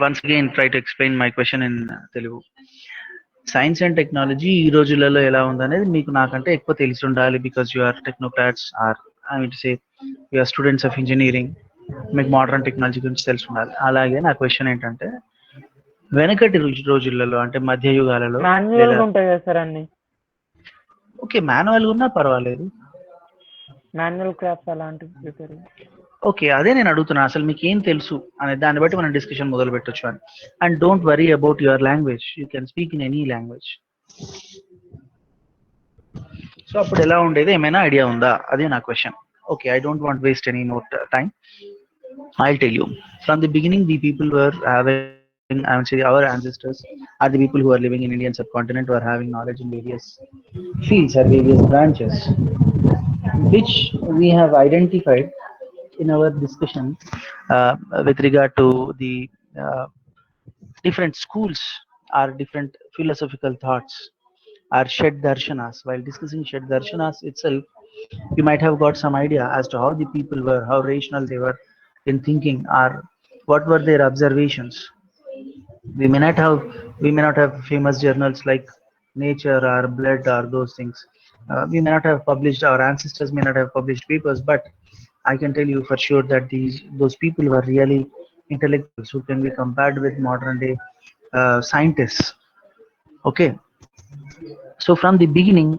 once again try to explain my question in Telugu. Science and technology ఈ రోజులలో ఎలా ఉందనేది మీకు నాకంటే ఎక్కువ తెలిసి ఉండాలి, because you are technocrats are I mean to say you are students of engineering. మీకు మోడర్న్ టెక్నాలజీ గురించి తెలిసి ఉండాలి. అలాగే నా క్వశ్చన్ ఏంటంటే, వెనకటి రోజులలో అంటే మధ్య యుగాలలో మాన్యువల్ లేదా గా ఉంటాయి కదా సార్ అన్ని, ఓకే మాన్యువల్ ఉన్నా పర్వాలేదు. మాన్యువల్ క్రాఫ్ట్స్ అలాంటివి ప్రిపేర్. ఓకే, అదే నేను అడుగుతున్నా, అసలు మీకు ఏం తెలుసు అనే దాన్ని బట్టి మనం డిస్కషన్ మొదలు పెట్టొచ్చు అని. And don't worry about your language, you can speak in any language. So అప్పుడు ఎలా ఉండేది ఏమైనా ఐడియా ఉందా, అదే నా question. Okay, I don't want waste any more time. I'll tell you. From the beginning, the people were having, I would say, our ancestors are the people who are living in Indian subcontinent were having knowledge in various fields or various branches, which we have identified in our discussion uh, with regard to the uh, different schools or different philosophical thoughts or shed darshanas. While discussing shed darshanas itself, you might have got some idea as to how the people were, how rational they were in thinking, or what were their observations. We may not have famous journals like Nature or Blood or those things. We may not have published, our ancestors may not have published papers, but I can tell you for sure that those people were really intellectuals who can be compared with modern day scientists. Okay, so from the beginning,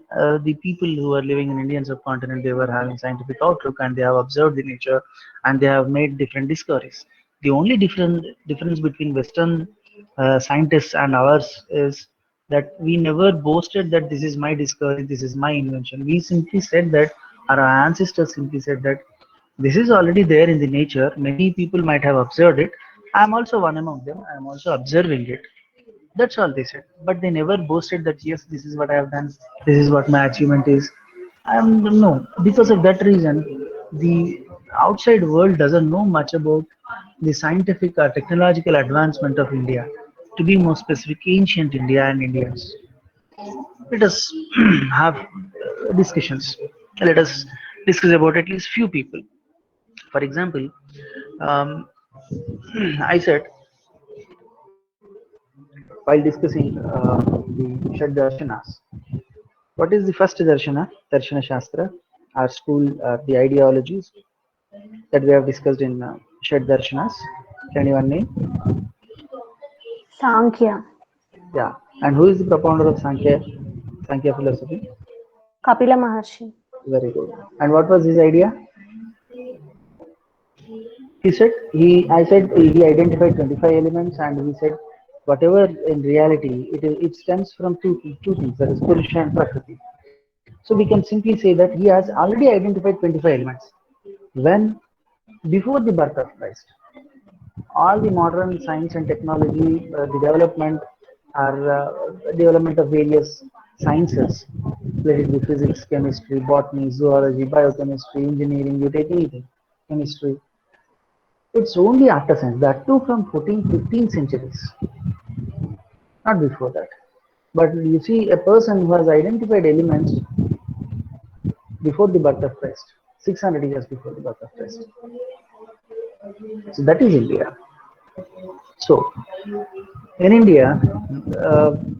the people who are living in Indian subcontinent, they were having scientific outlook and they have observed the nature and they have made different discoveries. The only difference between Western scientists and ours is that we never boasted that this is my discovery, this is my invention. We simply said that, our ancestors simply said that this is already there in the nature. Many people might have observed it. I am also one among them. I am also observing it. That's all they said. But they never boasted that, yes, this is what I have done, this is what my achievement is. No, because of that reason, the outside world doesn't know much about the scientific or technological advancement of India. To be more specific, ancient India and Indians. Let us have discussions. Let us discuss about at least few people. For example, um, I said while discussing the Shad Darshanas, what is the first Darshana? Darshana Shastra, our school, the ideologies that we have discussed in Shad Darshanas. Can anyone name? Sankhya. Yeah. And who is the propounder of Sankhya? Sankhya philosophy? Kapila Maharshi. Very good. And what was his idea? He said I said he identified 25 elements, and he said whatever in reality it stems from two things, that is Purusha and Prakriti. So we can simply say that he has already identified 25 elements when before the birth of Christ. All the modern science and technology, the development or development of various sciences, let it be physics, chemistry, botany, zoology, biochemistry, engineering, you take anything, chemistry. It's only after science, that too from 14th, 15th centuries, not before that. But you see a person who has identified elements before the birth of Christ, 600 years before the birth of Christ. So that is India. So in India,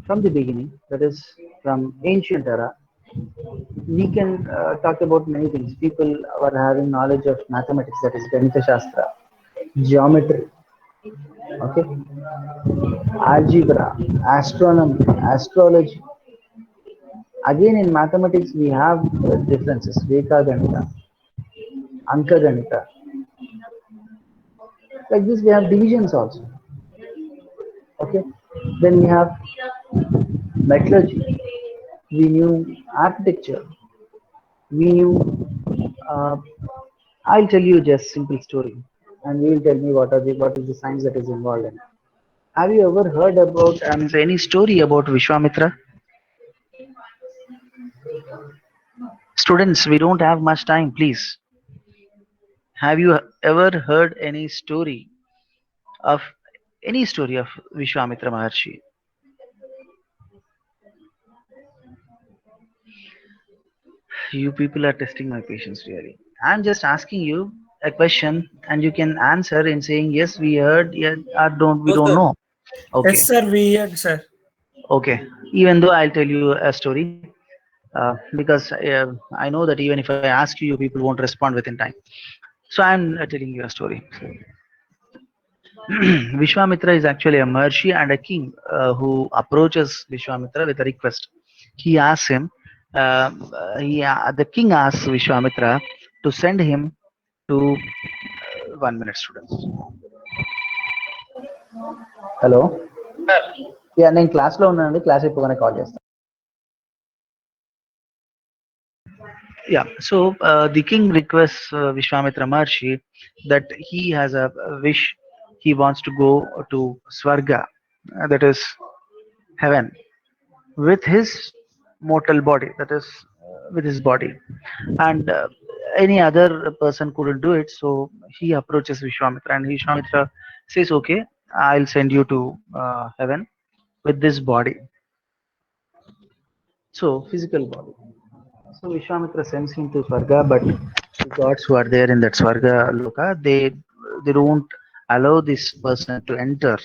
from the beginning, that is from ancient era, we can talk about many things. People were having knowledge of mathematics, that is Ganita Shastra, geometry, okay, algebra, astronomy, astrology. Again, in mathematics, we have differences: Rekha Ganita, Anka Ganita. Like this, we have divisions also. Okay, then we have metallurgy. We knew architecture. We knew. Uh, I'll tell you just simple story, and you will tell me what is the science that is involved in it. Have you ever heard about any story about Vishwamitra? Students, we don't have much time, please. Have you ever heard of any story of Vishwamitra Maharshi? You people are testing my patience, really. I'm just asking you, a question and you can answer in saying yes, we heard, yeah, or don't, we No, don't sir. know. Okay, Yes, sir. We had, sir. okay. Even though I'll tell you a story, because I know that even if I ask you, you people won't respond within time. So I'm telling you a story. Vishwamitra is actually a Maharishi and a king who approaches Vishwamitra with a request. He asks him, the king asks Vishwamitra to send him to 1 minute, students. Hello. Yeah, నేను క్లాస్లో ఉన్నానండి, class అయిపోగానే call చేస్తాను. Yeah, so the king requests Vishwamitra Maharshi that he has a wish. He wants to go to Swarga, that is heaven, with his mortal body, that is with his body, and any other person couldn't do it. So he approaches Vishwamitra, and Vishwamitra says, "Okay, I'll send you to heaven with this body." So physical body. So Vishwamitra sends him to Swarga, but the gods who are there in that Swarga Loka, they don't allow this person to enter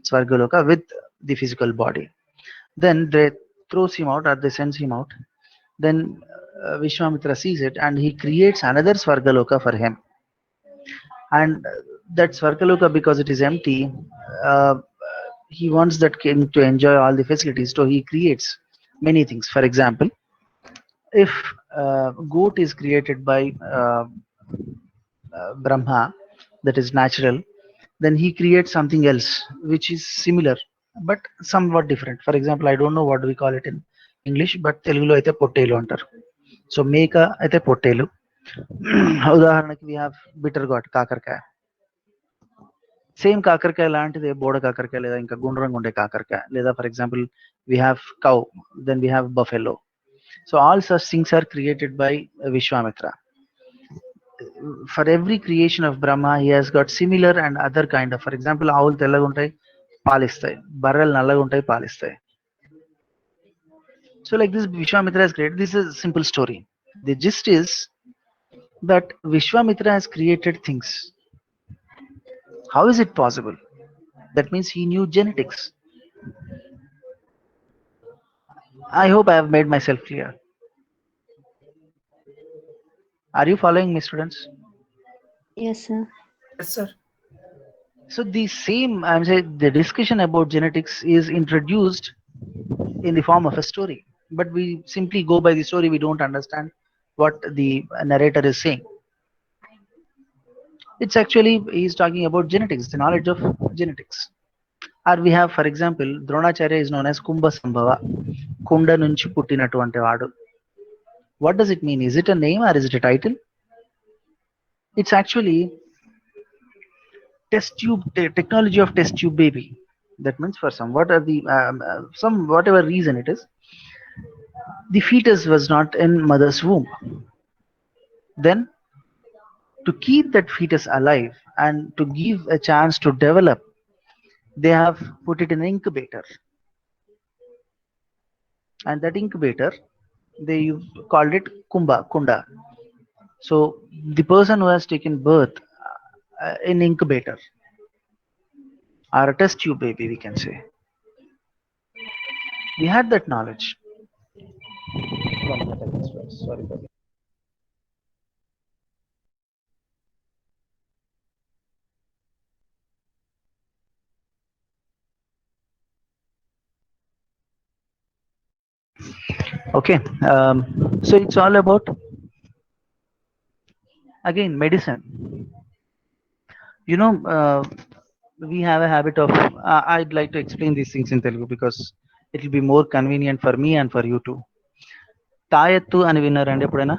Swarga Loka with the physical body. Then they throws him out, or they sends him out. Then Vishwamitra sees it, and he creates another Swarga Loka for him. And that Swarga Loka, because it is empty, uh, he wants that king to enjoy all the facilities. So he creates many things. For example, if goat is created by Brahma, that is natural, then he creates something else which is similar but somewhat different. For example, I don't know what we call it in English, but Telugulo అయితే పొట్టేలు అంటారు. So మేక అయితే పొట్టేలు. ఉదాహరణకి we have bitter gourd, కాకరకాయ. Same కాకరకాయ లాంటిదే బోడ కాకరకాయ, లేదా ఇంకా గుండ్రంగా ఉండే కాకరకాయ, లేదా for example we have cow, then we have buffalo. So all such things are created by Vishwamitra. For every creation of Brahma, he has got similar and other kind of, for example, ఆవులు తెల్లగా ఉంటాయి పాలిస్తాయి, బర్రెలు నల్లగా ఉంటాయి పాలిస్తాయి. So like this, Vishwamitra has created. This is a simple story. The gist is that Vishwamitra has created things. How is it possible? That means he knew genetics. I hope I have made myself clear. Are you following me, students? Yes, sir. Yes, sir. So the same, I'm saying, the discussion about genetics is introduced in the form of a story, but we simply go by the story. We don't understand what the narrator is saying. It's actually, he's talking about genetics, the knowledge of genetics. Or we have, for example, Dronacharya is known as Kumbha Sambhava, కుండ నుంచి పుట్టినటువంటి వాడు. What does it mean? Is it a name or is it a title? It's actually test tube technology of test tube baby. That means for some what are the some whatever reason it is, the fetus was not in mother's womb. Then to keep that fetus alive and to give a chance to develop, they have put it in an incubator. And that incubator, they called it kunda. So the person who has taken birth in incubator, or a test tube baby, we can say, we had that knowledge. Sorry for that. Okay, so it's all about, again, medicine. You know, we have a habit of, I'd like to explain these things in Telugu because it will be more convenient for me and for you too. తాయెత్తు అని విన్నారండి ఎప్పుడైనా?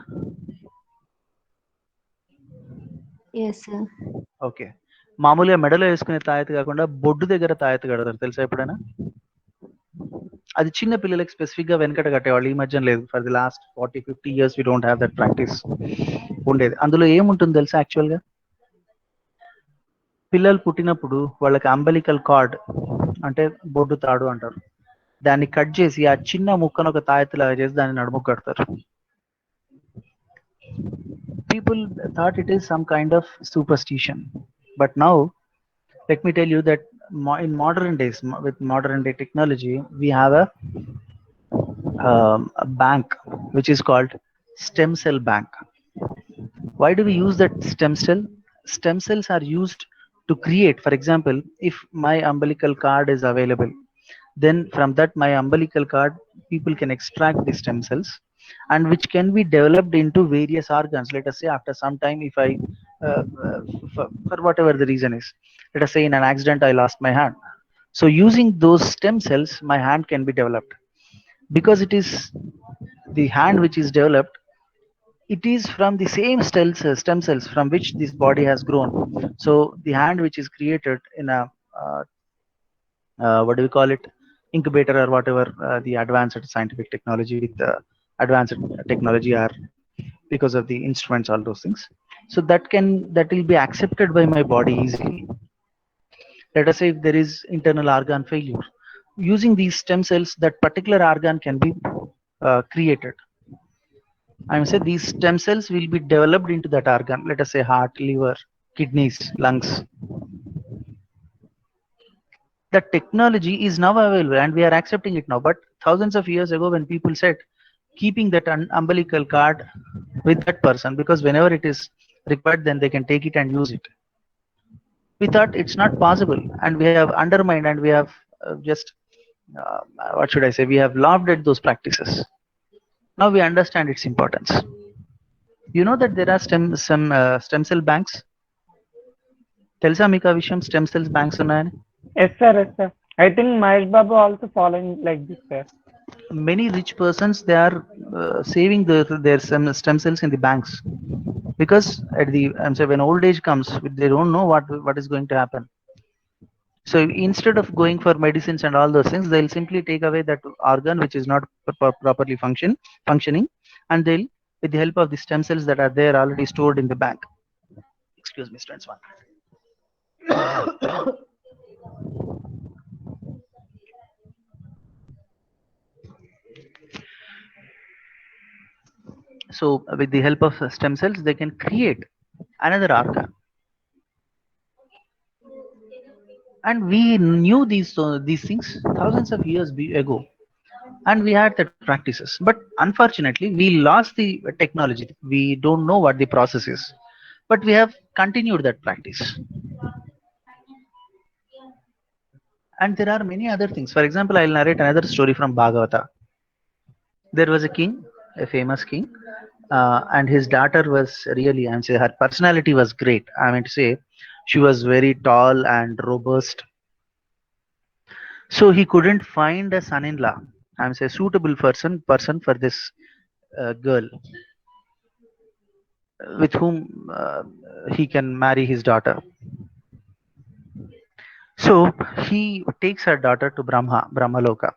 Yes, sir. Okay, మామూలుగా మెడలో వేసుకునే తాయెత్తు కాకుండా బొడ్డు దగ్గర తాయెత్తు కడతారు, తెలుసా ఎప్పుడైనా? అది చిన్న పిల్లలకి స్పెసిఫిక్ గా వెనకట కట్టేవాళ్ళు, ఈ మధ్యన లేదు. For the last 40-50 years we don't have that practice ఉండేది. అందులో ఏముంటుంది తెలుసా? యాక్చువల్ గా పిల్లలు పుట్టినప్పుడు వాళ్ళకి అంబలికల్ కార్డ్ అంటే బొడ్డు తాడు అంటారు, దాన్ని కట్ చేసి ఆ చిన్న ముక్కను ఒక తాయెత్తులాగా చేసి దాన్ని నడుముకు కడతారు. people thought it is some kind of superstition. But now, let me tell you that in modern days, with modern day technology, we have a bank which is called stem cell bank. Why do we use that stem cell? Stem cells are used to create, for example, if my umbilical cord is available, then from that my umbilical cord, people can extract the stem cells, and which can be developed into various organs. Let us say after some time, if I, for whatever the reason is, let us say in an accident I lost my hand. So using those stem cells, my hand can be developed, because it is the hand which is developed, it is from the same stem cells from which this body has grown. So the hand which is created in a what do we call it, incubator, or whatever the advanced scientific technology with advanced technology are, because of the instruments, all those things. So that will be accepted by my body easily. Let us say if there is internal organ failure, using these stem cells, that particular organ can be created. I would say these stem cells will be developed into that organ. Let us say heart, liver, kidneys, lungs. The technology is now available and we are accepting it now. But thousands of years ago, when people said keeping that umbilical cord with that person, because whenever it is required, then they can take it and use it. We thought it's not possible, and we have undermined, and we have just what should I say? We have laughed at those practices. Now we understand its importance. You know that there are stem cell banks. తెలుసా మీకు ఆ విషయం? Stem cells banks ఉన్నాయని. Yes, sir. Yes, sir. I think Mahesh Babu also following like this, sir. Many rich persons, they are saving their stem cells in the banks, because at the I'm saying when old age comes, they don't know what is going to happen. So instead of going for medicines and all those things, they'll simply take away that organ which is not properly functioning, and they'll, with the help of the stem cells that are there already stored in the bank. Excuse me, students, one. So with the help of stem cells, they can create another organ. And we knew these things thousands of years ago, and we had that practices. But unfortunately, we lost the technology. We don't know what the process is, but we have continued that practice. And there are many other things. For example, I'll narrate another story from Bhagavata. There was a king, a famous king, and his daughter was really, I mean, say her personality was great. I mean to say, she was very tall and robust. So he couldn't find a son-in-law. I'm say suitable person for this girl, with whom he can marry his daughter. So he takes her daughter to Brahma Loka,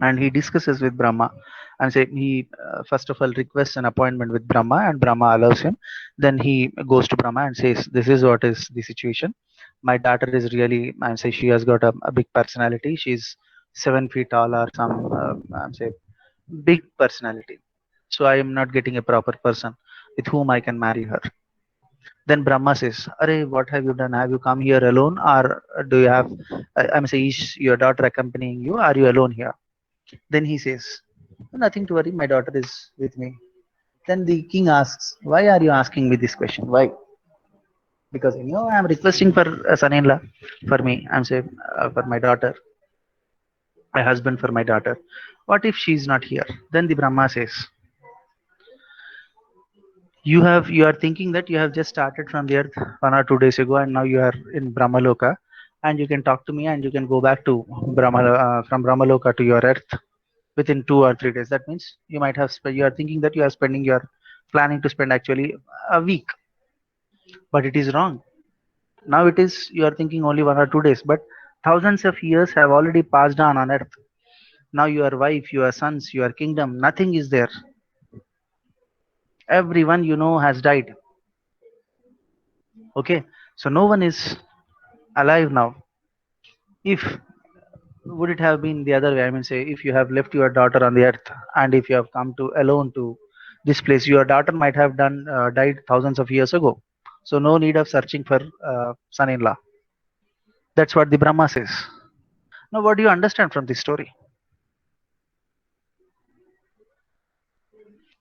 and he discusses with Brahma, and say he first of all requests an appointment with Brahma, and Brahma allows him. Then he goes to Brahma and says, "This is what is the situation. My daughter is really, I say she has got a big personality. She's 7 feet tall or some, I'm say big personality. So I am not getting a proper person with whom I can marry her." Then Brahma says, "Arey, what have you done? Have you come here alone, or do you have? I'm say, is your daughter accompanying you? Are you alone here?" Then he says, "Nothing to worry. My daughter is with me." Then the king asks, "Why are you asking me this question? Why?" "Because I'm requesting for a son-in-law for me. I'm say for my daughter, a husband for my daughter. What if she's not here?" Then the Brahma says, you are thinking that you have just started from the earth 1 or 2 days ago, and now you are in Brahmaloka, and you can talk to me, and you can go back to from Brahmaloka to your earth within 2 or 3 days. That means you might have you are thinking that you are planning to spend actually a week, but it is wrong. Now it is, you are thinking only 1 or 2 days, but thousands of years have already passed on earth. Now your wife, your sons, your kingdom, nothing is there. Everyone has died. Okay, so no one is alive now. If would it have been the other way? I mean, say if you have left your daughter on the earth, and if you have come to alone to this place. Your daughter might have died thousands of years ago, so no need of searching for son-in-law. That's what the Brahma says. Now, what do you understand from this story?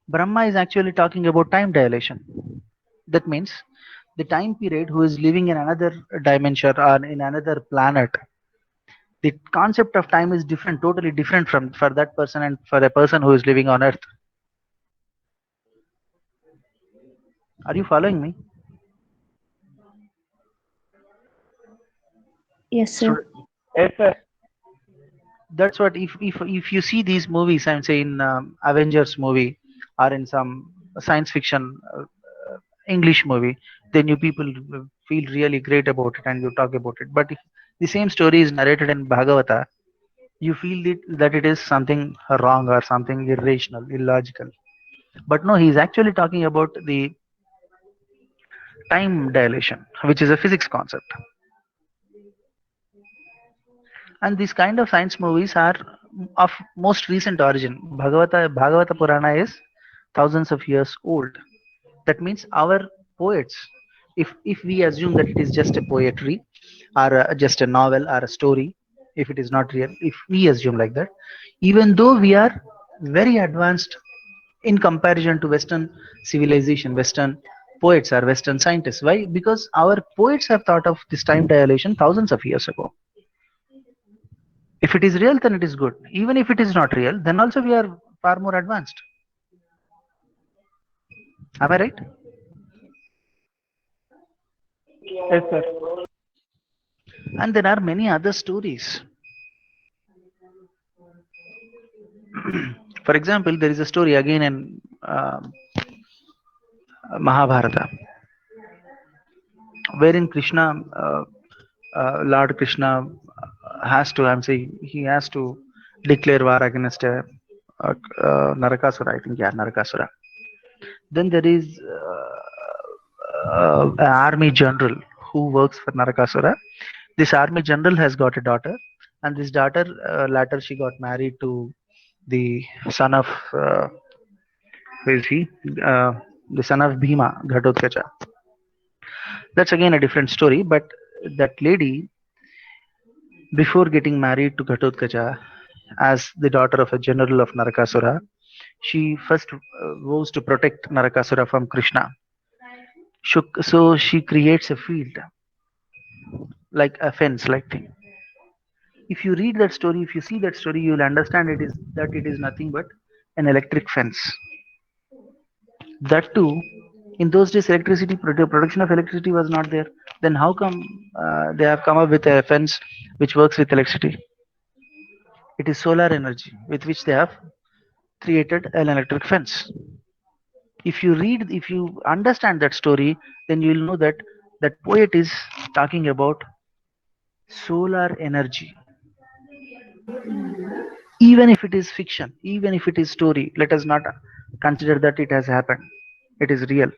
Brahma is actually talking about time dilation. That means the time period who is living in another dimension or in another planet, the concept of time is different, totally different from for that person and for a person who is living on Earth. Are you following me? Yes, sir. Yes, sir. That's what if you see these movies, I'm saying Avengers movie or in some science fiction English movie, then you people feel really great about it and you talk about it. But if the same story is narrated in Bhagavata, you feel that it is something wrong or something irrational, illogical. But no, he's actually talking about the time dilation, which is a physics concept. And these kind of science movies are of most recent origin. Bhagavata Purana is thousands of years old. That means our poets, if we assume that it is just a poetry or just a novel or a story, if it is not real, if we assume like that, even though we are very advanced in comparison to Western civilization, Western poets or Western scientists. Why? Because our poets have thought of this time dilation thousands of years ago. If it is real, then it is good. Even if it is not real, then also we are far more advanced. Am I right? Yes, sir. And there are many other stories. For example, there is a story again in Mahabharata, wherein Lord Krishna has to, I'm saying, he has to declare war against a Narakasura, I think, yeah, Narakasura. Then there is an army general who works for Narakasura. This army general has got a daughter, and this daughter later she got married to the son of who is he? Uh, the son of Bhima, Ghatotkacha. That's again a different story, but that lady, before getting married to Ghatotkacha as the daughter of a general of Narakasura, she first vows to protect Narakasura from Krishna. So she creates a field, like a fence like thing. If you read that story, if you see that story, you will understand it is nothing but an electric fence. That too, in those days, production of electricity was not there. Then how come they have come up with a fence which works with electricity? It is solar energy with which they have created an electric fence. If you understand that story, then you will know that that poet is talking about solar energy. Even if it is fiction, even if it is story, let us not consider that it has happened. It is real.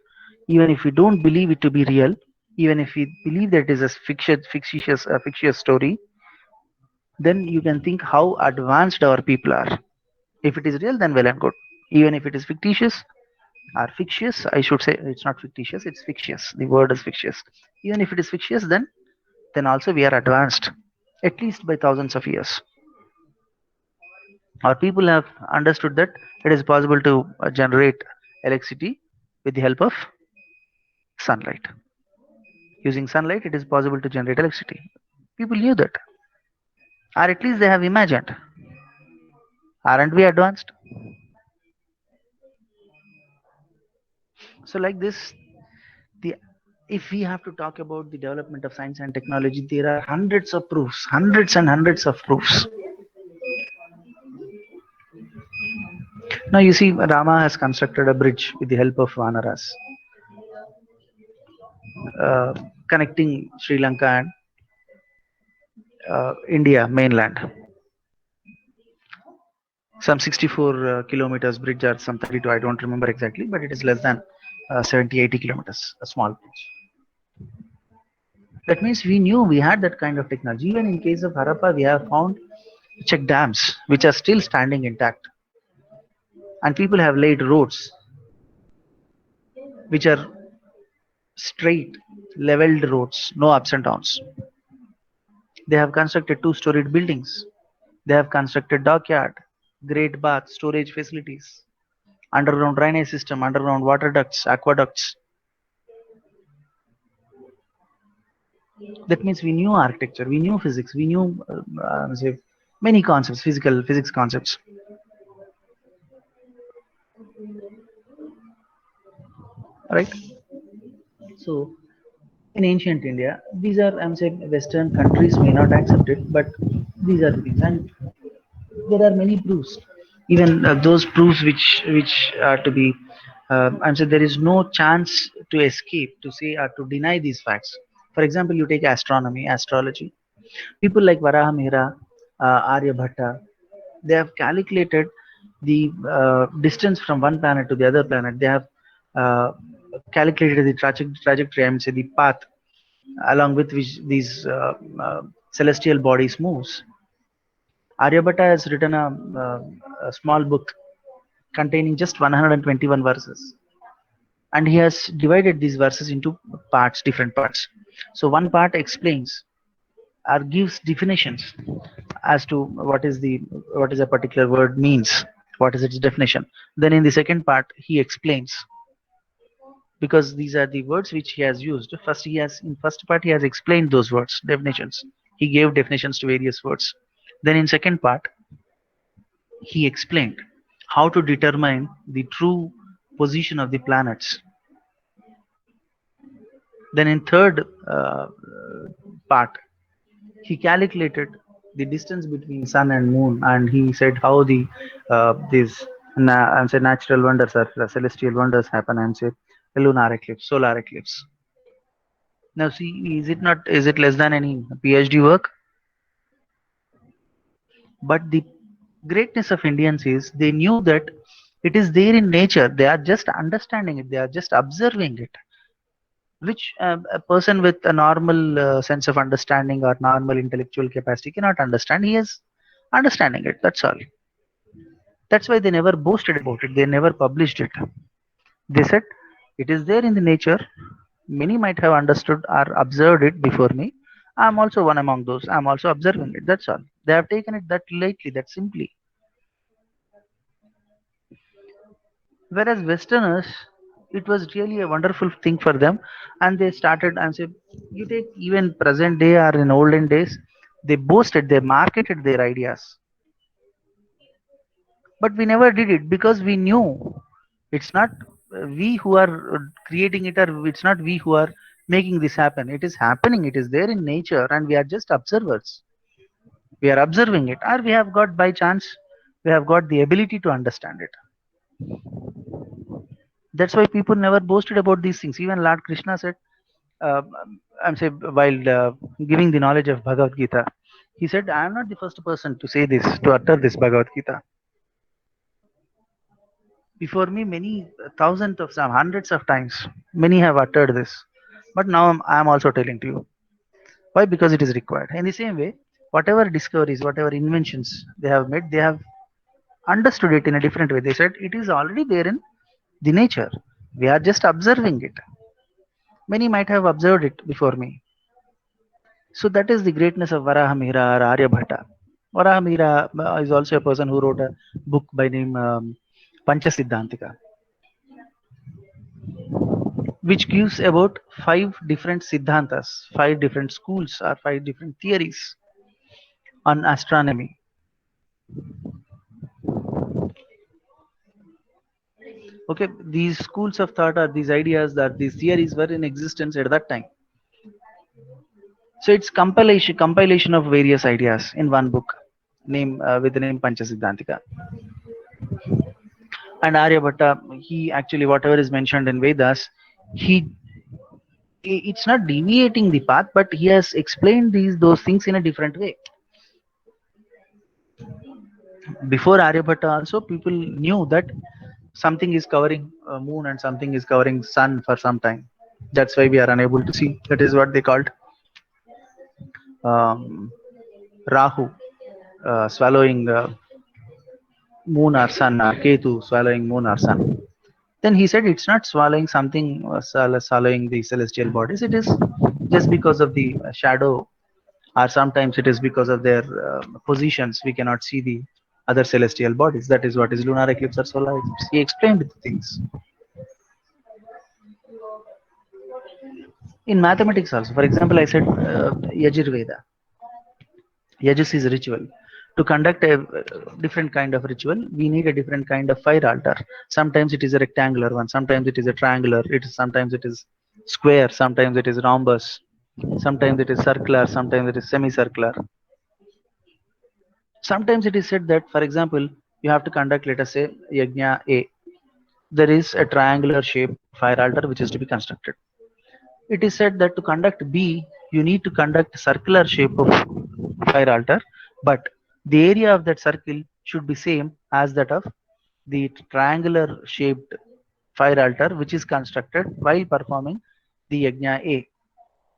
Even if we don't believe it to be real, even if we believe that it is a fictitious story, then you can think how advanced our people are. If it is real, then well and good. Even if it is fictitious or fictitious, I should say it's not fictitious, it's fictitious. The word is fictitious. Even if it is fictitious, then also we are advanced, at least by thousands of years. Our people have understood that it is possible to generate electricity with the help of sunlight. Using sunlight, it is possible to generate electricity. People knew that, or at least they have imagined. Aren't we advanced? So, like this, the if we have to talk about the development of science and technology, there are hundreds of proofs, hundreds and hundreds of proofs. Now, you see, Rama has constructed a bridge with the help of Vanaras, uh, connecting Sri Lanka and India mainland. Some 64 kilometers bridge or some 32, I don't remember exactly, but it is less than 70-80 kilometers, a small bridge. That means we knew we had that kind of technology. Even in case of Harappa, we have found check dams which are still standing intact, and people have laid roads which are straight, leveled roads, no ups and downs. They have constructed two-storied buildings. They have constructed dockyard, great bath, storage facilities, underground drainage system, underground water ducts, aqueducts. That means we knew architecture, we knew physics, we knew say, many concepts, physics concepts, right? So in ancient India, these are, I'm saying, Western countries may not accept it, but these are the things, and there are many proofs. Even those proofs which are to be, I'm saying, there is no chance to escape, to say or to deny these facts. For example, you take astronomy, astrology. People like Varahamihira, Aryabhatta, they have calculated the distance from one planet to the other planet. They have uh, calculated the trajectory, I mean, say the path along with which these celestial bodies moves. Aryabhatta has written a small book containing just 121 verses, and he has divided these verses into parts, different parts. So one part explains or gives definitions as to what is a particular word means, what is its definition. Then in the second part he explains, because these are the words which he has used. First he has, in first part he has explained those words, definitions. He gave definitions to various words. Then in second part he explained how to determine the true position of the planets. Then in third part he calculated the distance between sun and moon, and he said how these and say natural wonders or celestial wonders happen, and say lunar eclipse, solar eclipse. Now see, is it less than any PhD work? But the greatness of Indians is they knew that it is there in nature. They are just understanding it. They are just observing it, which a person with a normal sense of understanding or normal intellectual capacity cannot understand. He is understanding it. That's all. That's why they never boasted about it. They never published it. They said it is there in the nature. Many might have understood or observed it before me. I'm also one among those. I'm also observing it. That's all. They have taken it that lightly, that simply. Whereas Westerners, it was really a wonderful thing for them, and they started and say, you take even present day or in olden days, they boasted, they marketed their ideas, but we never did it because we knew it's not we who are creating it, or it's not we who are making this happen. It is happening. It is there in nature, and we are just observers. We are observing it, or we have got by chance, we have got the ability to understand it. That's why people never boasted about these things. Even Lord Krishna said, uh, I'm saying, while giving the knowledge of Bhagavad Gita, he said, I am not the first person to say this, to utter this Bhagavad Gita. Before me, many thousands of some hundreds of times, many have uttered this. But now I'm also telling to you. Why? Because it is required. In the same way, whatever discoveries, whatever inventions they have made, they have understood it in a different way. They said it is already there in the nature. We are just observing it. Many might have observed it before me. So that is the greatness of Varahamihira or Aryabhatta. Varahamihira is also a person who wrote a book by name Panchasiddhantika, which gives about five different siddhantas, five different schools or five different theories on astronomy. Okay, these schools of thought or these ideas, that these theories were in existence at that time. So it's compilation of various ideas in one book, with the name Panchasiddhantika. And Aryabhatta, he actually, whatever is mentioned in Vedas, he it's not deviating the path, but he has explained those things in a different way. Before Aryabhatta also, people knew that something is covering moon and something is covering sun for some time. That's why we are unable to see. That is what they called um, Rahu swallowing moon or sun, or Ketu swallowing moon or sun. Then he said it's not swallowing something, swallowing the celestial bodies. It is just because of the shadow, or sometimes it is because of their positions. We cannot see the other celestial bodies. That is what is lunar eclipse or solar eclipse. He explained the things. In mathematics also, for example, I said Yajurveda. Yajus is a ritual. To conduct a different kind of ritual, we need a different kind of fire altar. Sometimes it is a rectangular one, sometimes it is a triangular, sometimes it is square, sometimes it is rhombus, sometimes it is circular, sometimes it is semicircular. Sometimes it is said that, for example, you have to conduct, let us say, Yajna A. There is a triangular shaped fire altar which is to be constructed. It is said that to conduct B, you need to conduct circular shape of fire altar, but the area of that circle should be same as that of the triangular shaped fire altar which is constructed while performing the Yajna A.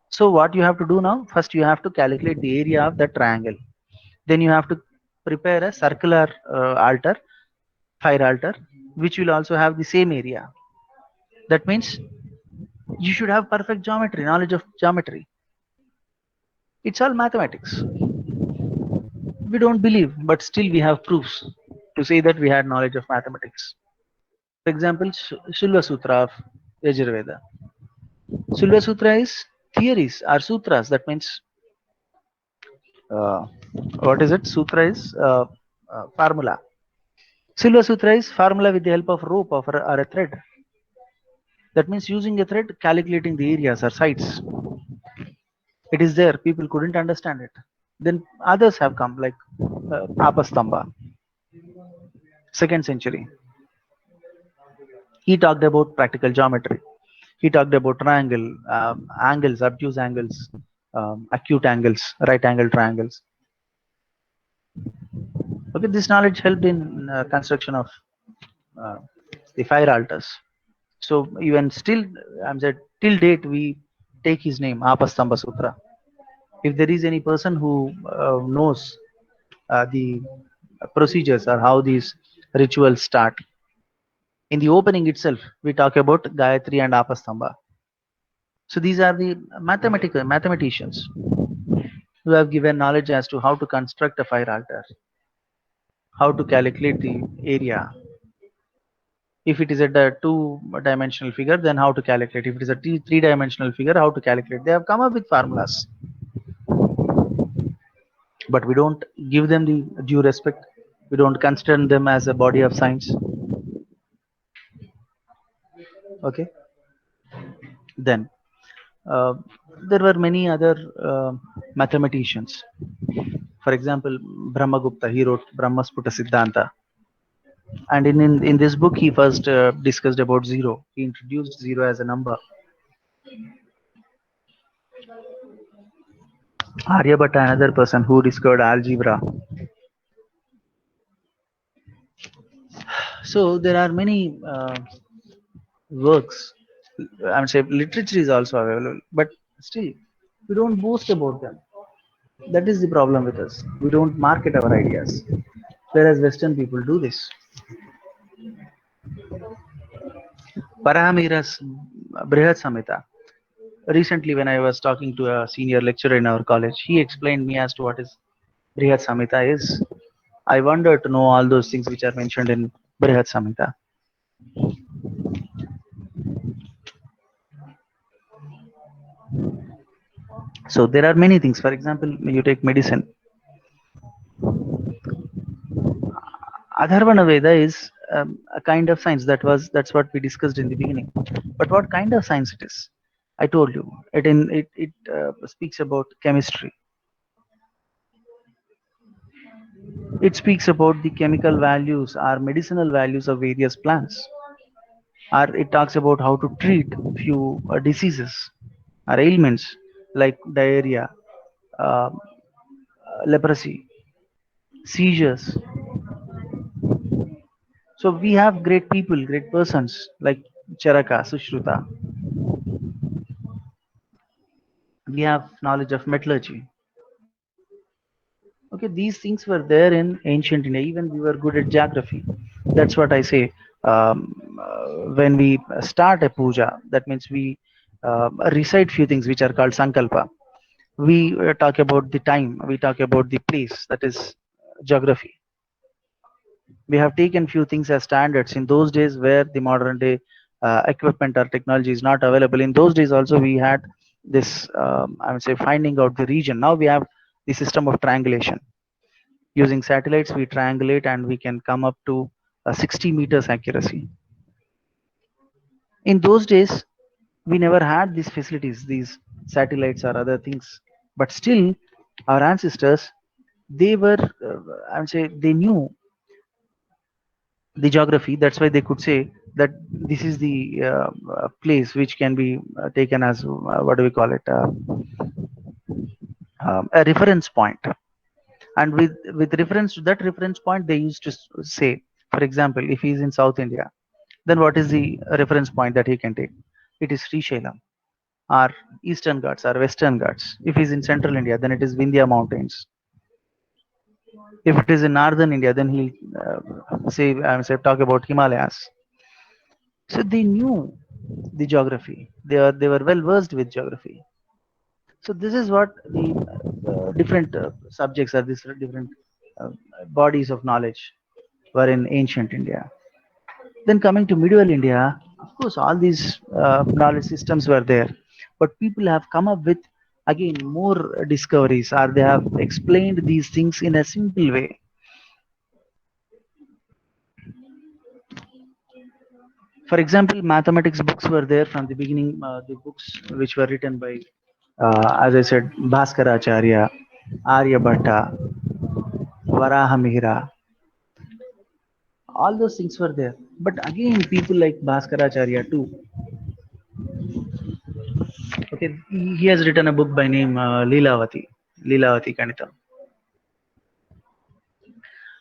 So what you have to do now, first you have to calculate the area of the triangle. Then you have to prepare a circular altar, fire altar, which will also have the same area. That means you should have perfect geometry, knowledge of geometry. It's all mathematics. We don't believe, but still we have proofs to say that we had knowledge of mathematics. For example, Shilva Sutra of Yajurveda. Shilva Sutra is theories or sutras. That means, uh, what is it? Sutra is formula. Shilva Sutra is formula with the help of rope or a thread. That means using a thread, calculating the areas or sites. It is there. People couldn't understand it. Then others have come, like Apastamba, 2nd century. He talked about practical geometry. He talked about triangle, angles, obtuse angles, acute angles, right angle triangles. Okay, this knowledge helped in construction of uh, the fire altars. So even still, I'm said till date we take his name, Apastamba Sutra. If there is any person who knows the procedures or how these rituals start, in the opening itself, we talk about Gayatri and Apastamba. So these are the mathematicians who have given knowledge as to how to construct a fire altar, how to calculate the area. If it is a two-dimensional figure, then how to calculate. If it is a three-dimensional figure, how to calculate. They have come up with formulas, but we don't give them the due respect. We don't consider them as a body of science. Okay. Then uh, there were many other mathematicians. For example, Brahmagupta, he wrote Brahmasputa Siddhanta. And in this book, he first discussed about zero. He introduced zero as a number. Aryabhatta, another person who discovered algebra. So there are many works. I would say literature is also available, but still we don't boast about them. That is the problem with us. We don't market our ideas, whereas Western people do this. Parahamira's Brihat Samhita. Recently, when I was talking to a senior lecturer in our college, he explained me as to what is Brihat Samhita is. I wonder to know all those things which are mentioned in Brihat Samhita. So there are many things. For example, you take medicine. Atharvana Veda is a kind of science. That's what we discussed in the beginning. But what kind of science it is? I told you. It speaks about chemistry. It speaks about the chemical values or medicinal values of various plants. Or it talks about how to treat few diseases or ailments like diarrhea, uh, leprosy, seizures. So we have great people, great persons like Charaka, Sushruta. We have knowledge of metallurgy. Okay, these things were there in ancient India. Even we were good at geography. That's what I say. when we start a puja, that means we recite few things which are called sankalpa. We talk about the time, we talk about the place, that is geography. We have taken few things as standards in those days where the modern day equipment or technology is not available. In those days also we had this, I would say, finding out the region. Now we have the system of triangulation. Using satellites we triangulate and we can come up to 60 meters accuracy. In those days we never had these facilities, these satellites or other things, but still our ancestors, they were, I would say, they knew the geography. That's why they could say that this is the place which can be taken as, what do we call it, a reference point. And with reference to that reference point they used to say, for example, if he is in South India, then what is the reference point that he can take? It is Sri Shailam or Eastern Ghats or Western Ghats. If he is in Central India, then it is Vindhya Mountains. If it is in Northern India, then he'll say, say, talk about Himalayas. So they knew the geography. They were well versed with geography. So this is what the different subjects, or these different uh, bodies of knowledge were in ancient India. Then coming to medieval India, of course all these knowledge systems were there, but people have come up with again more discoveries, or they have explained these things in a simple way. For example, mathematics books were there from the beginning. The books which were written by, as I said, Bhaskaracharya, Aryabhatta, Varahamihira, all those things were there. But again, people like Bhaskaracharya too. Okay, he has written a book by name Leelavati Ganitam.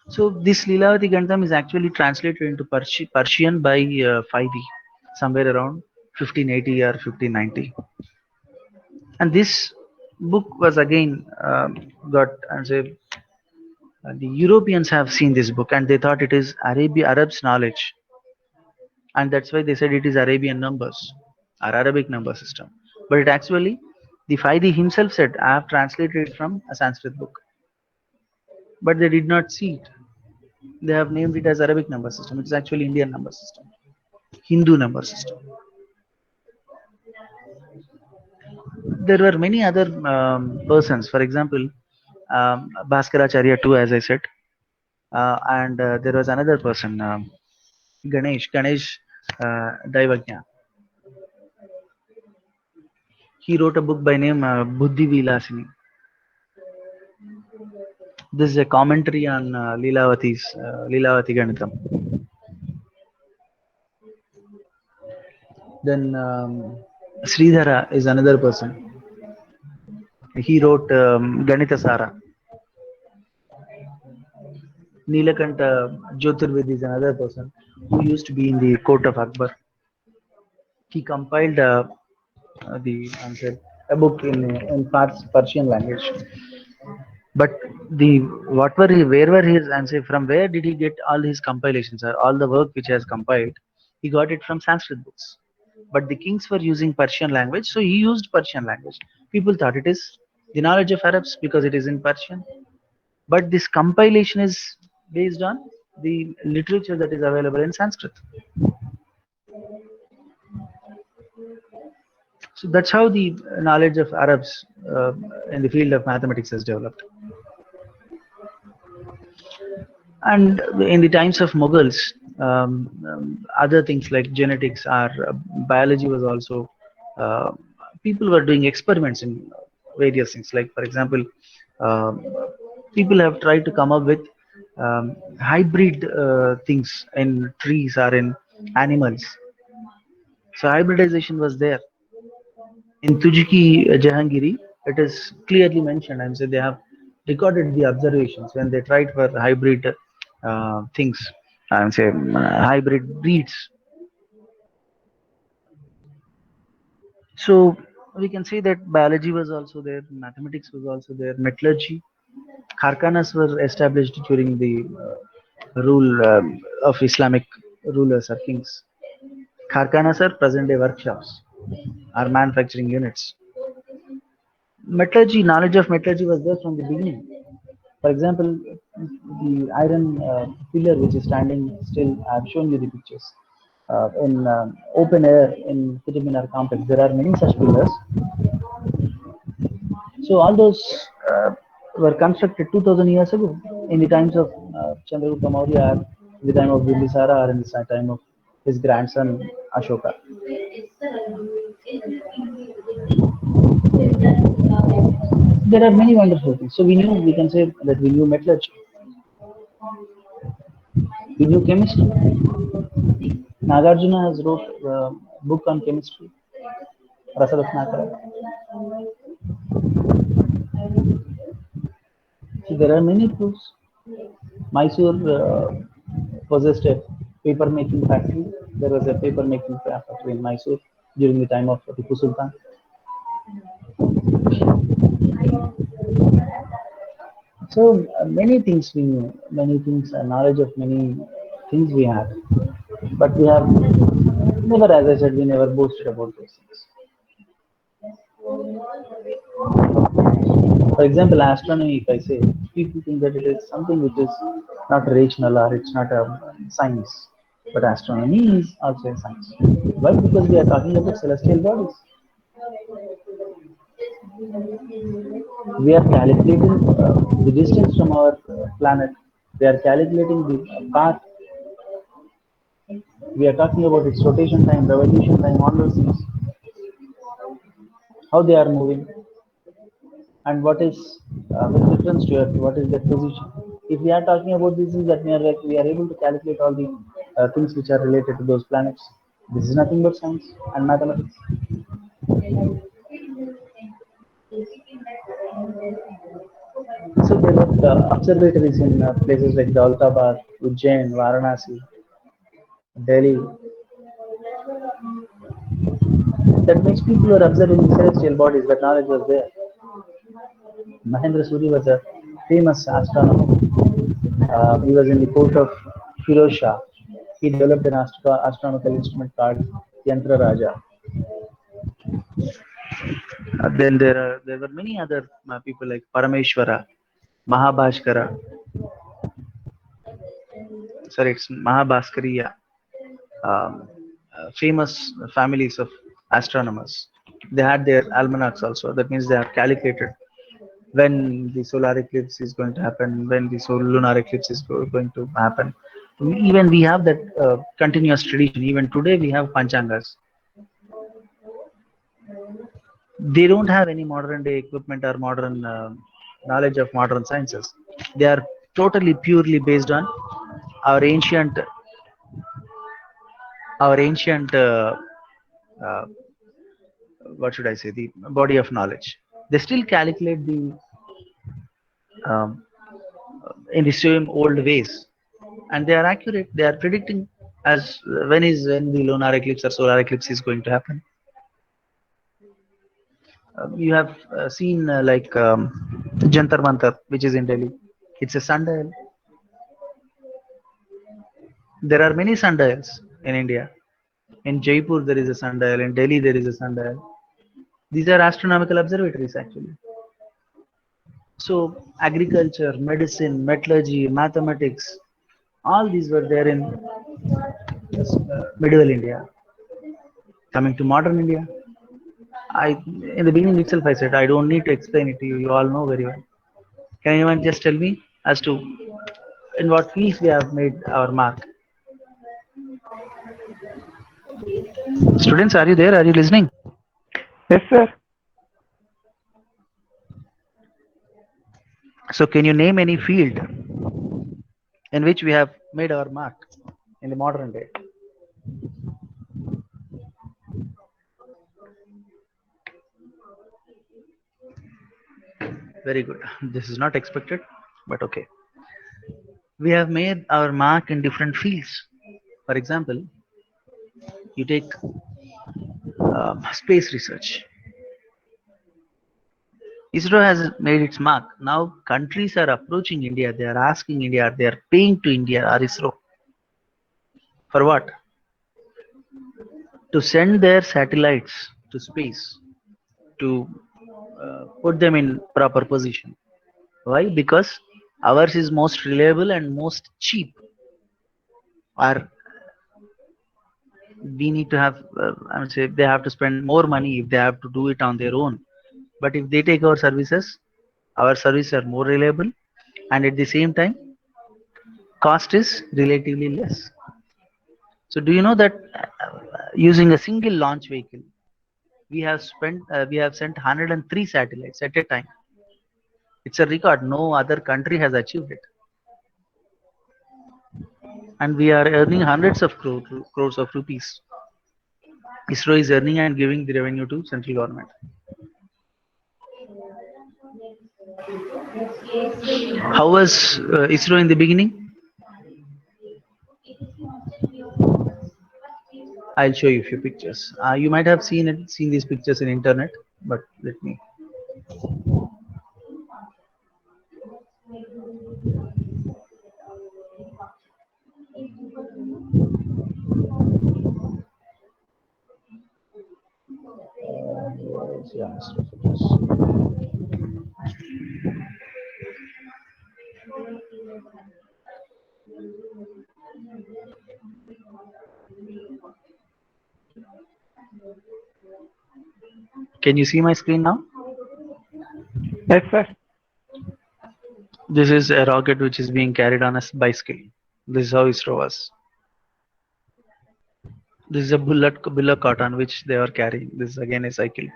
So this Leelavati Ganitam is actually translated into Persian by Faidi, somewhere around 1580 or 1590. And this book was again got, I say, the Europeans have seen this book and they thought it is Arab's knowledge, and that's why they said it is Arabian numbers or Arabic number system. But it actually, the Faidi himself said, I have translated it from a Sanskrit book. But they did not see it. They have named it as Arabic number system. It's actually Indian number system, Hindu number system. There were many other persons, for example, Bhaskaracharya too, as I said, and there was another person, Ganesh Daivagnya. He wrote a book by name Buddhi Vilasini. This is a commentary on Leelavati Ganitam. Then Sridhara is another person. He wrote Ganita Sara. Nilakanta Jyotirved is another person who used to be in the court of Akbar. He compiled the answer, a book in Persian language. But the what were he, where were his answer, from where did he get all his compilations or all the work which he has compiled? He got it from Sanskrit books. But the kings were using Persian language, so he used Persian language. People thought it is the knowledge of Arabs because it is in Persian. But this compilation is based on the literature that is available in Sanskrit. So that's how the knowledge of Arabs in the field of mathematics has developed. And in the times of Mughals, other things like genetics or biology was also, uh, people were doing experiments in various things. Like, for example, um, people have tried to come up with hybrid things in trees or in animals. So hybridization was there. In Tujiki Jahangiri, it is clearly mentioned, and so they have recorded the observations when they tried for hybrid things, and say hybrid breeds. So we can say that biology was also there, mathematics was also there, metallurgy. Kharkanas were established during the rule of Islamic rulers or kings. Kharkanas are present day workshops or manufacturing units. Metallurgy, knowledge of metallurgy was there from the beginning. For example, the iron pillar which is standing still, I've shown you the pictures. In open air in Qutub Minar complex, there are many such pillars. So all those were constructed 2000 years ago in the times of Chandragupta Maurya, in the time of Bimbisara, or in the time of his grandson Ashoka. There are many wonderful things. So we can say that we knew metallurgy, we knew chemistry. Nagarjuna has wrote a book on chemistry, Rasaratnakara. So there are many proofs. Mysore possessed a paper making factory. There was a paper making factory in Mysore during the time of Tipu Sultan. So many things we knew, many things, knowledge of many things we had, but we have never, as I said, we never boasted about those things. For example, astronomy, if I say, people think that it is something which is not rational or it's not a science. But astronomy is also a science. Why? Because we are talking about celestial bodies. We are calculating the distance from our planet. We are calculating the path. We are talking about its rotation time, revolution time, all those things. How they are moving, and what is with reference to Earth, what is their position. If we are talking about these things, that we are able to calculate all the things which are related to those planets. This is nothing but science and mathematics. So there were observatories in places like Daulatabad, Ujjain, Varanasi, Delhi. That means people were observing celestial bodies. That knowledge was there. Mahendra Suri was a famous astronomer. He was in the court of Firoz Shah. He developed an astronomical instrument called Yantra Raja. Then there were many other people like Parameshwara, Mahabhaskara. Sorry, it's Mahabhaskariya. Famous families of astronomers. They had their almanacs also. That means they have calculated when the solar eclipse is going to happen, when the solar lunar eclipse is going to happen. Even we have that continuous tradition. Even today we have panchangas. They don't have any modern day equipment or modern knowledge of modern sciences. They are totally purely based on our ancient uh, what should I say, the body of knowledge. They still calculate the um, in the same old ways, and they are accurate. They are predicting as when the lunar eclipse or solar eclipse is going to happen. You have seen like Jantar Mantar, which is in Delhi. It's a sundial. There are many sundials in India. In Jaipur, there is a sundial. In Delhi, there is a sundial. These are astronomical observatories, actually. So, agriculture, medicine, metallurgy, mathematics, all these were there in medieval India. Coming to modern India, I in the beginning itself I said I don't need to explain it to you. You all know very well. Can anyone just tell me as to in what fields we have made our mark? Students, are you there? Are you listening? Yes, sir. So, can you name any field in which we have made our mark in the modern day? Very good. This is not expected, but okay. We have made our mark in different fields. For example, you take space research. ISRO has made its mark. Now countries are approaching India. They are asking India. They are paying to India or ISRO. For what? to send their satellites to space to put them in proper position. Why? Because ours is most reliable and most cheap. Our we need to have I would say they have to spend more money if they have to do it on their own. But if they take our services are more reliable, and at the same time cost is relatively less. So do you know that using a single launch vehicle we have sent 103 satellites at a time. It's a record, no other country has achieved it, and we are earning hundreds of crores of rupees. ISRO is earning and giving the revenue to central government. How was ISRO in the beginning? I'll show you a few pictures. You might have seen these pictures in internet, but let me. Yeah, ISRO photos. Can you see my screen now? Yes, sir. This is a rocket which is being carried on a bicycle. This is how ISRO was. This is a bullock cart on which they are carrying. This is again a cycle.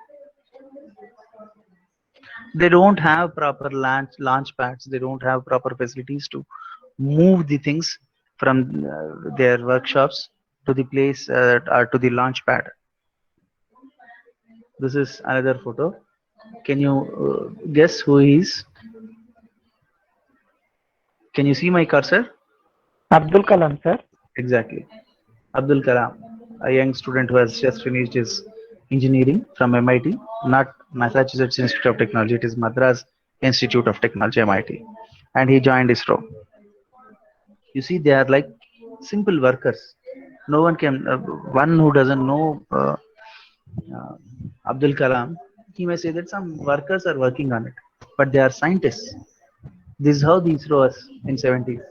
They don't have proper launch pads. They don't have proper facilities to move the things from their workshops to the place or to the launch pad. This is another photo. Can you guess who he is? Can you see my cursor? Abdul Kalam, sir. Exactly. Abdul Kalam, a young student who has just finished his engineering from MIT, not Massachusetts Institute of Technology, it is Madras Institute of Technology, MIT. And he joined ISRO. You see, they are like simple workers. No one can, one who doesn't know uh, Abdul Kalam, he may say that some workers are working on it, but they are scientists. This is how the ISRO was in 70s.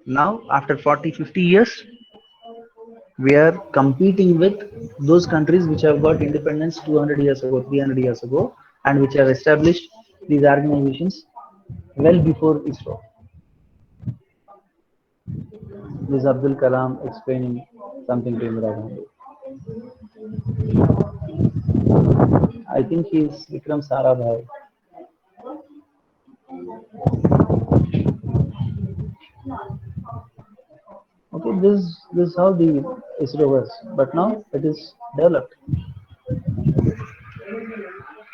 Now, after 40, 50 years, we are competing with those countries which have got independence 200 years ago, 300 years ago, and which have established these organizations well before ISRO. This is Abdul Kalam explaining something to Indira Gandhi. I think he is Vikram Sarabhai. Okay, this is how the ISRO was, but now it is developed.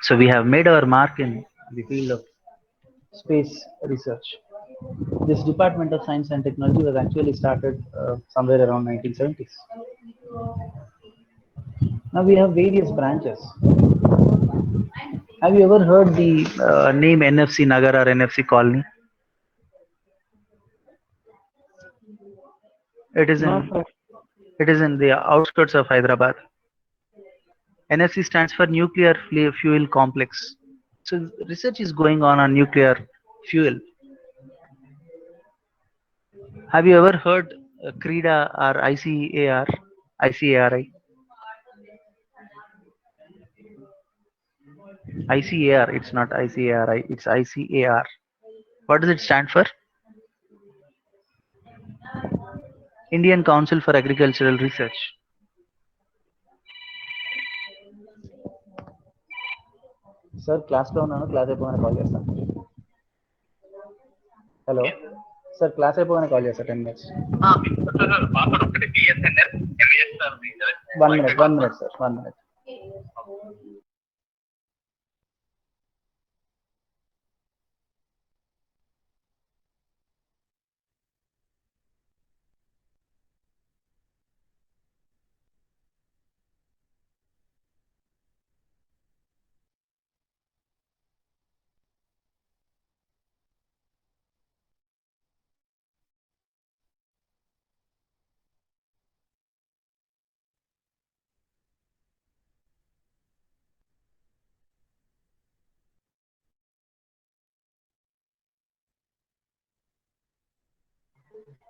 So we have made our mark in the field of space research. This Department of Science and Technology was actually started somewhere around 1970s. Now we have various branches. Have you ever heard the name NFC Nagar or NFC Colony? It is No, in sir. it is in the outskirts of Hyderabad. NFC stands for Nuclear Fuel Complex. So research is going on nuclear fuel. Have you ever heard CREDA or ICAR? ICARI? ICAR, it's not ICARI, it's ICAR. What does it stand for? Indian Council for Agricultural Research. Sir, class లో ఉన్నాను class అయిపోగానే call చేస్తాను. Hello sir, class అయిపోగానే call చేస్తా 10 minutes. 1 minute sir, 1 minute.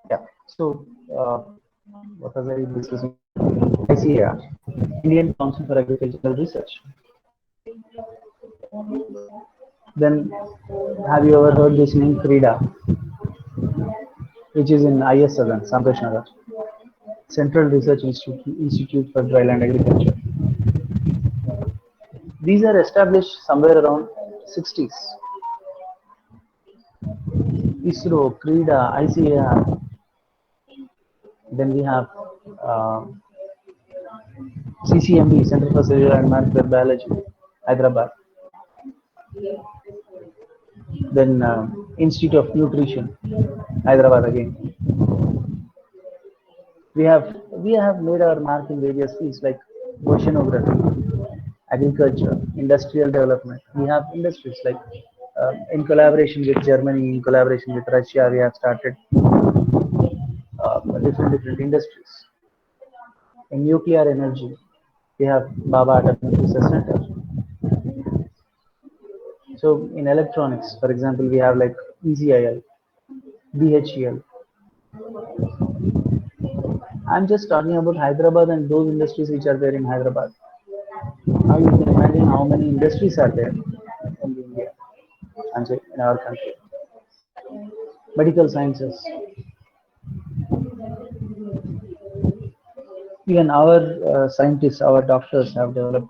Yeah. So, what was I discussing? ICAR, Indian Council for Agricultural Research. Then, have you ever heard this name, CREDA, which is in IS7, Santosh Nagar, Central Research Institute for Dryland Agriculture. These are established somewhere around 60s. ISRO, CREDA, ICAR. Then we have uh, CCMB, Center for Cellular and Molecular Biology, Hyderabad. Then Institute of Nutrition, Hyderabad again. We have made our mark in various fields like oceanography, agriculture, industrial development. We have industries like in collaboration with Germany, in collaboration with Russia, we have started different industries. In nuclear energy, we have Baba Atomic Research Center. So in electronics, for example, we have like ECIL, BHEL. I'm just talking about Hyderabad and those industries which are there in Hyderabad. Now you can imagine how many industries are there in India and so in our country. Medical sciences, even our scientists, our doctors have developed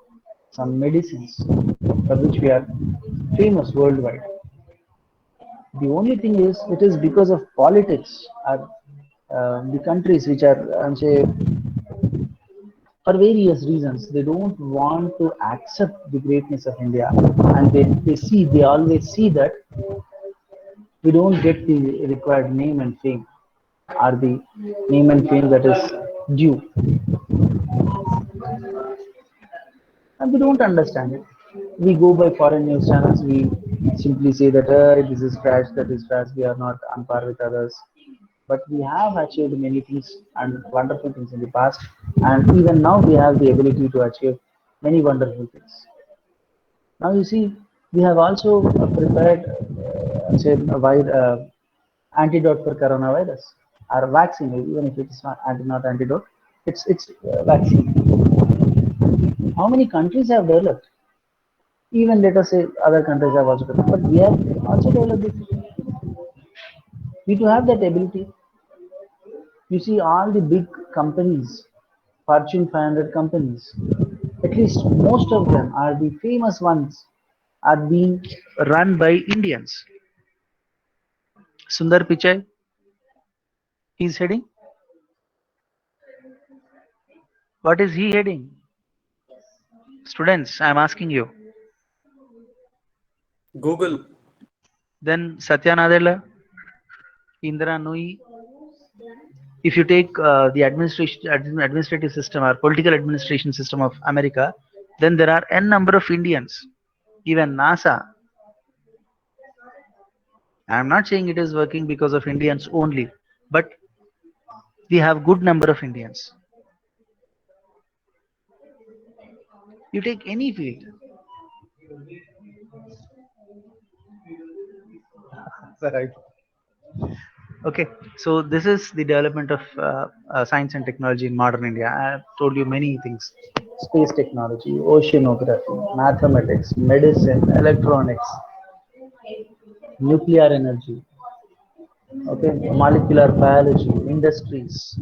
some medicines for which we are famous worldwide. The only thing is, it is because of politics are the countries which are, say, for various reasons, they don't want to accept the greatness of India, and they always see that we don't get the required name and fame, or the name and fame that is due, and we don't understand it. We go by foreign news channels. We simply say that this is trash, that is trash. We are not on par with others. But we have achieved many things and wonderful things in the past, and even now we have the ability to achieve many wonderful things. Now you see, we have also prepared, say, antidote for coronavirus, or vaccine, even if it is not antidote, it's vaccine. How many countries have developed? Even let us say other countries have also developed, but we have also developed it. We do have that ability. You see, all the big companies, Fortune 500 companies, at least most of them are the famous ones, are being run by Indians. Sundar Pichai, he's heading. What is he heading? Students, I'm asking you. Google. Then Satya Nadella, Indra Nui. If you take the administrative system or political administration system of America, then there are n number of Indians. Even NASA. I'm not saying it is working because of Indians only, but we have good number of Indians. You take any field. Right. Okay, so this is the development of science and technology in modern India. I have told you many things: space technology, oceanography, mathematics, medicine, electronics, nuclear energy, okay, molecular biology, industries,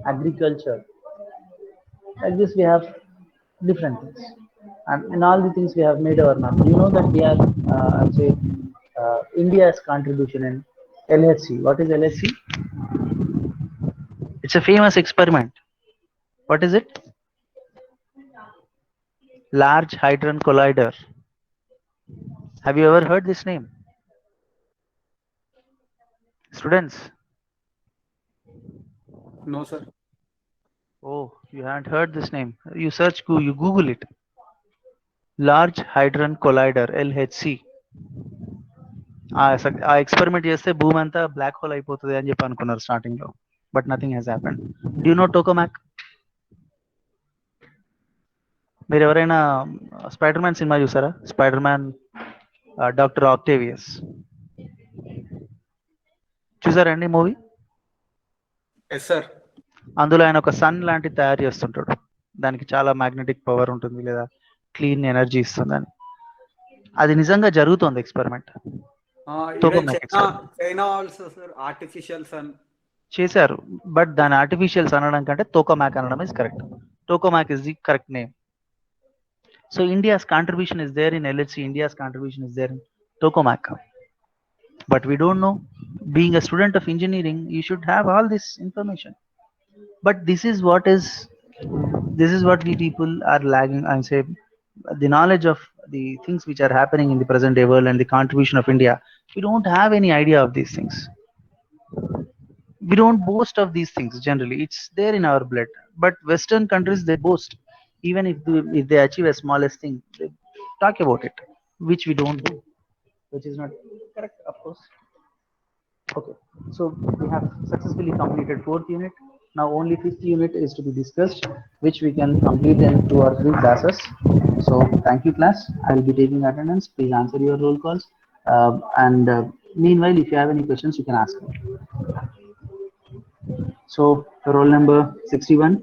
agriculture. Like this, we have different things, and in all the things we have made our mark. You know that we are, say, India's contribution in LHC. What is LHC? It's a famous experiment. What is it? Large Hadron Collider. Have you ever heard this name? Students? No, sir. Oh, you haven't heard this name. You search, you Google it. Large Hadron Collider, LHC. ఆ experiment చేస్తే భూమి అంతా black hole అయిపోతుంది అని చెప్పి అనుకున్నారు starting లో, but nothing has happened. Do you know tokamak? మీరు ఎవరైనా స్పైడర్ మ్యాన్ సినిమా చూసారా? స్పైడర్ మ్యాన్ డాక్టర్ ఆక్టేవియస్ చూసారండి మూవీ? Yes sir. అందులో ఆయన ఒక సన్ లాంటిది తయారు చేస్తుంటాడు, దానికి చాలా మ్యాగ్నెటిక్ పవర్ ఉంటుంది లేదా క్లీన్ ఎనర్జీ ఇస్తుందని. అది నిజంగా జరుగుతోంది experiment, tokamak China experiment China also sir artificial sun చేశారు. బట్ దాని ఆర్టిఫిషియల్స్ అనడం కంటే టోకమాక్ అనడం is correct. Tokamak is the correct name. So India's contribution is there in LHC, India's contribution is there in tokamak. But we don't know. Being a student of engineering, you should have all this information. But this is what we people are lagging. I say the knowledge of the things which are happening in the present day world and the contribution of India. We don't have any idea of these things. We don't boast of these things generally. It's there in our blood. But Western countries, they boast. Even if they achieve a smallest thing, they talk about it, which we don't do, which is not correct, of course. Okay, so we have successfully completed fourth unit. Now only fifth unit is to be discussed, which we can complete in 2 or 3 classes. So thank you, class. I will be taking attendance. Please answer your roll calls. And meanwhile, if you have any questions, you can ask me. So roll number 61.